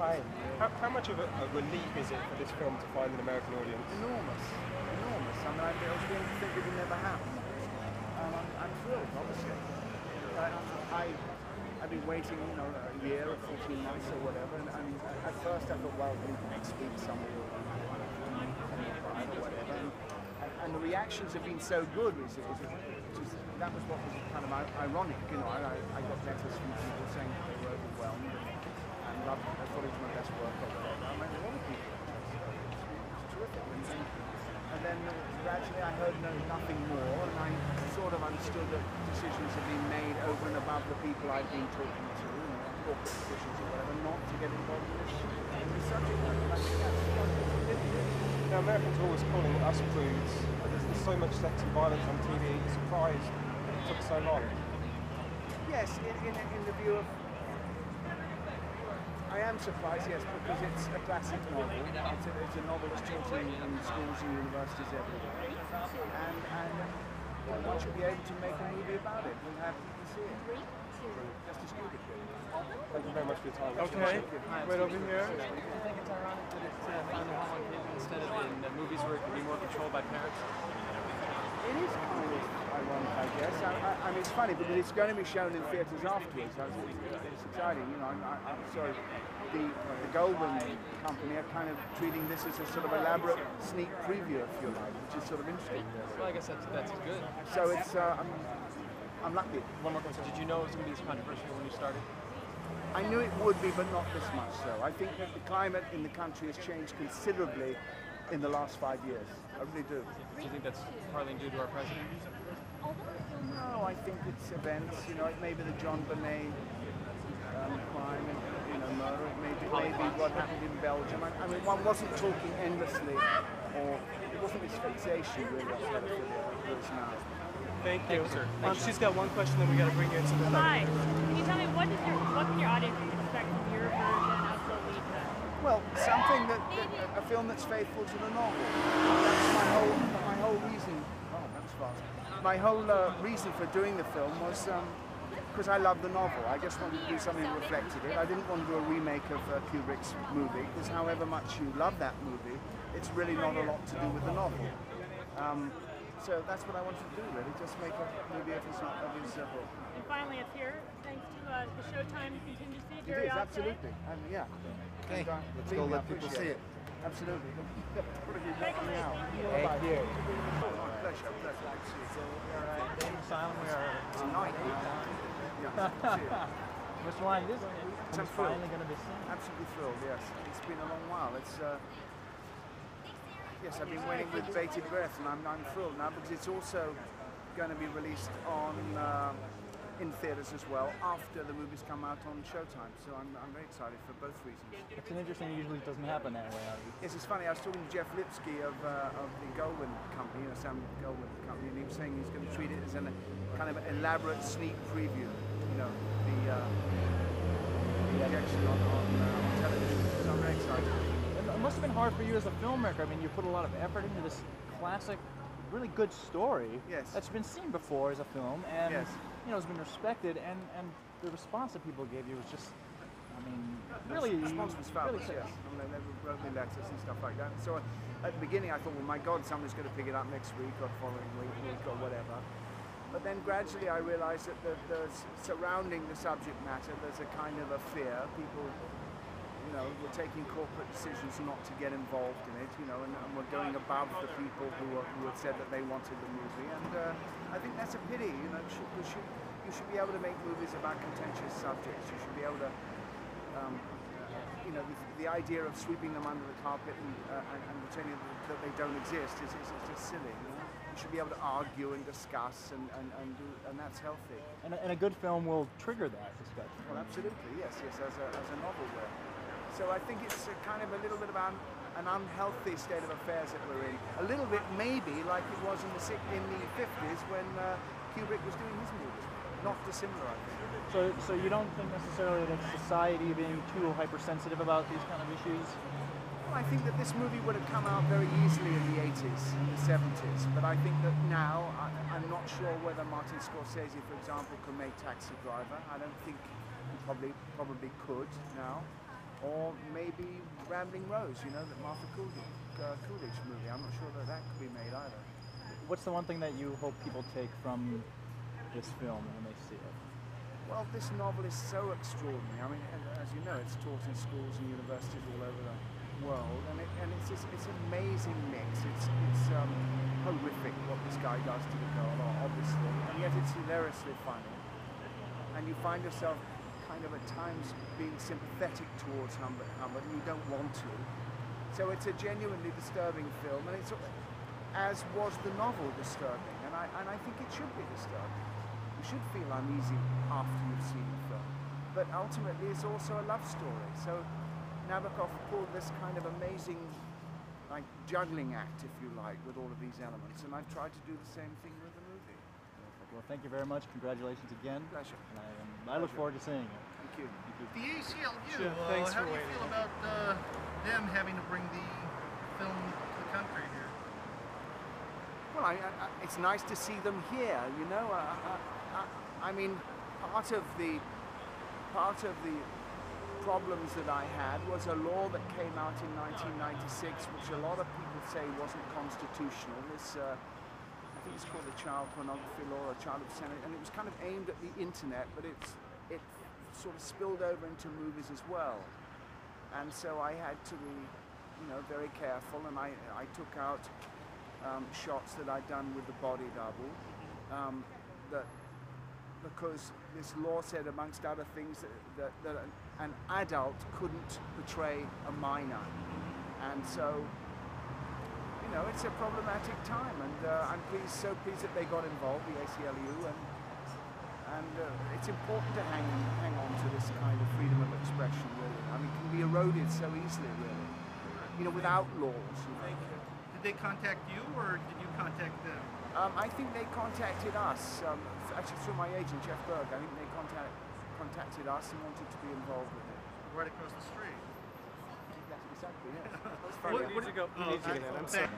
time. How much of a relief is it for this film to find an American audience? Enormous, enormous. I mean, I was beginning to think it would never happen. I'm thrilled, obviously. I've been waiting, you know, a year or 14 months or whatever, and at first I thought, well, next week somebody will buy or whatever. And the reactions have been so good. That was what was kind of ironic, you know. I got letters from people saying that they were overwhelmed and loved it. They thought it was my best work or whatever. I mean, a lot of people. It's terrific. And then gradually I heard nothing more, and I sort of understood that decisions had been made over and above the people I'd been talking to, you know, corporate decisions or whatever, not to get involved in this subject matter. I think that's significant. Now, Americans are always calling us prudes. There's so much sex and violence on TV. Surprised that it took so long. Yes, in the view of... I am surprised, yes, because it's a classic novel. It's a novel that's taught in schools and universities everywhere. And one should be able to make a movie about it. We'll have to see it. Just as good. Thank you very much for your time. Okay, right over here. Do you think it's ironic that it's finally home on cable instead of in movies where it can be more controlled by parents? It is kind of ironic, I guess. I mean, it's funny because it's going to be shown in theatres afterwards. It's exciting, you know. I'm sorry, the Goldwyn company are kind of treating this as a sort of elaborate sneak preview, if you like, which is sort of interesting. Well, I guess that's good. So it's, I'm lucky. One more question. Did you know it was going to be this controversial when you started? I knew it would be, but not this much so. I think that the climate in the country has changed considerably in the last 5 years. I really do. Do you think that's partly due to our president? No, I think it's events. You know, it may be the John Bonet crime and, you know, murder. It may be what happened in Belgium. I mean, one wasn't talking endlessly, or it wasn't this fixation really that it is now. Thank you. Sir. She's got one question, then we got to bring you into the Hi. Can you tell me what can your audience expect from your version of Lolita? Well, something a film that's faithful to the novel. That's my whole reason. Oh, that's fast. My whole reason for doing the film was because I love the novel. I just wanted to do something that reflected it. I didn't want to do a remake of Kubrick's movie, because however much you love that movie, it's really not a lot to do with the novel. So that's what I wanted to do, really, just make a movie of his book. And finally, it's here, thanks to the Showtime contingency. It is, absolutely. Yeah. Okay, let's go let people see it. Absolutely. Thank you. Thank you. Pleasure. So we are at Getty Asylum. We are Tonight. Yeah. Mr. Lyne, this is finally going to be seen. Absolutely thrilled, yes. It's been a long while. Yes, I've been waiting with bated breath, and I'm thrilled now because it's also going to be released on in theatres as well after the movies come out on Showtime. So I'm very excited for both reasons. It's an interesting. It usually doesn't happen that way. Yes, it's funny. I was talking to Jeff Lipsky of the Goldwyn company, Sam Goldwyn company, and he was saying he's going to treat it as a kind of elaborate sneak preview. You know, the projection on television. So I'm very excited. It must have been hard for you as a filmmaker. I mean, you put a lot of effort into this classic, really good story that's been seen before as a film, and you know, has been respected, and the response that people gave you was just, I mean, really... The response was fabulous, yes. I mean, they wrote me letters and stuff like that. So at the beginning I thought, well, my God, someone's going to pick it up next week or the following week or whatever. But then gradually I realized that there's surrounding the subject matter, there's a kind of a fear. People, you know, were taking corporate decisions not to get involved in it, you know, and were going above the people who had said that they wanted the movie. And I think that's a pity, you know. You should be able to make movies about contentious subjects. You should be able to, you know, the idea of sweeping them under the carpet and pretending that they don't exist is just silly. You know? You should be able to argue and discuss and that's healthy. And a good film will trigger that discussion. Well, absolutely, yes, as a novel will. So I think it's kind of a little bit about an unhealthy state of affairs that we're in. A little bit maybe like it was in the 50s when Kubrick was doing his movies. Not dissimilar, I think. So you don't think necessarily that society being too hypersensitive about these kind of issues? Well, I think that this movie would have come out very easily in the 80s, in the 70s, but I think that now, I'm not sure whether Martin Scorsese, for example, could make Taxi Driver. I don't think he probably could now. or maybe Rambling Rose, you know, the Martha Coolidge movie. I'm not sure that that could be made either. What's the one thing that you hope people take from this film when they see it? Well, this novel is so extraordinary. I mean, as you know, it's taught in schools and universities all over the world, and it's an amazing mix. It's horrific what this guy does to the girl, obviously, and yet it's hilariously funny. And you find yourself kind of at times being sympathetic towards Humbert, and you don't want to. So it's a genuinely disturbing film, and it's, as was the novel, disturbing, and I think it should be disturbing. You should feel uneasy after you've seen the film. But ultimately, it's also a love story. So Nabokov pulled this kind of amazing, like, juggling act, if you like, with all of these elements, and I've tried to do the same thing with the movie. Well, thank you very much. Congratulations again. Pleasure. And I look forward to seeing it. Thank you. The ACLU, Sure, thanks how for do you waiting. feel about them having to bring the film to the country here? Well, it's nice to see them here, you know. I mean, part of the problems that I had was a law that came out in 1996, which a lot of people say wasn't constitutional. This, I think it's called the Child Pornography Law or Child Obscenity, and it was kind of aimed at the internet, but it sort of spilled over into movies as well. And so I had to be, you know, very careful, and I took out shots that I'd done with the body double, because this law said, amongst other things, that an adult couldn't portray a minor. And so, you know, it's a problematic time, and I'm so pleased that they got involved, the ACLU, and it's important to hang on to this kind of freedom of expression, really. I mean, it can be eroded so easily, really, you know, without laws. You know. Did they contact you, or did you contact them? I think they contacted us, actually through my agent, Jeff Berg. I think they contacted us and wanted to be involved with it. Right across the street. Exactly, yeah. We need to go. I'm sorry.